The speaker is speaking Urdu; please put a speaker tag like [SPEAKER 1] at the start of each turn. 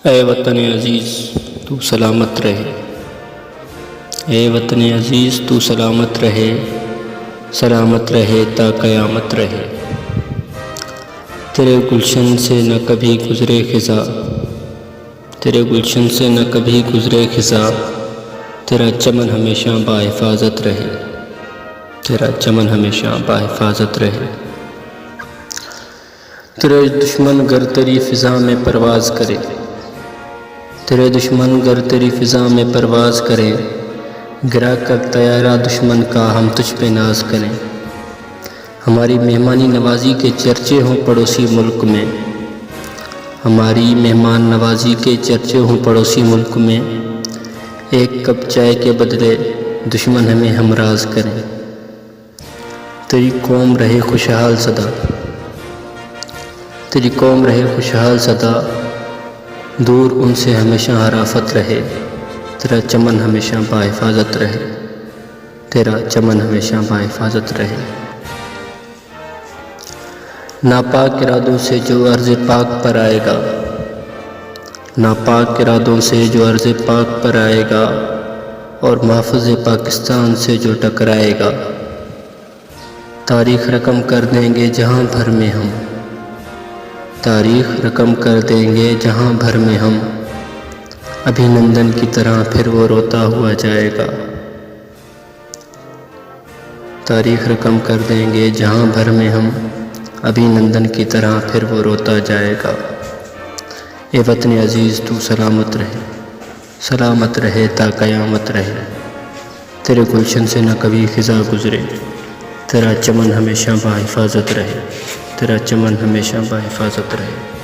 [SPEAKER 1] اے وطن عزیز تو سلامت رہے، اے وطن عزیز تو سلامت رہے تا قیامت رہے۔ تیرے گلشن سے نہ کبھی گزرے خزاں، تیرے گلشن سے نہ کبھی گزرے خزاں، تیرا چمن ہمیشہ باحفاظت رہے، تیرا چمن ہمیشہ باحفاظت رہے۔ تیرے دشمن گر تیری فضا میں پرواز کرے، تیرے دشمن گر تیری فضا میں پرواز کرے، گرا کر طیارہ دشمن کا ہم تجھ پہ ناز کریں۔ ہماری مہمانی نوازی کے چرچے ہوں پڑوسی ملک میں، ہماری مہمان نوازی کے چرچے ہوں پڑوسی ملک میں، ایک کپ چائے کے بدلے دشمن ہمیں ہمراز کریں۔ تیری قوم رہے خوشحال سدا، تیری قوم رہے خوشحال سدا، دور ان سے ہمیشہ حرافت رہے، تیرا چمن ہمیشہ باحفاظت رہے، تیرا چمن ہمیشہ باحفاظت رہے۔ ناپاک ارادوں سے جو عرض پاک پر آئے گا، ناپاک ارادوں سے جو عرض پاک پر آئے گا، اور محافظ پاکستان سے جو ٹکرائے گا، تاریخ رقم کر دیں گے جہاں بھر میں ہم، تاریخ رقم کر دیں گے جہاں بھر میں ہم، ابھی نندن کی طرح پھر وہ روتا ہوا جائے گا، تاریخ رقم کر دیں گے جہاں بھر میں ہم، ابھی نندن کی طرح پھر وہ روتا جائے گا۔ اے وطن عزیز تو سلامت رہے، سلامت رہے تا قیامت رہے۔ تیرے گلشن سے نہ کبھی خزاں گزرے، تیرا چمن ہمیشہ باحفاظت رہے، تیرا چمن ہمیشہ باحفاظت رہے۔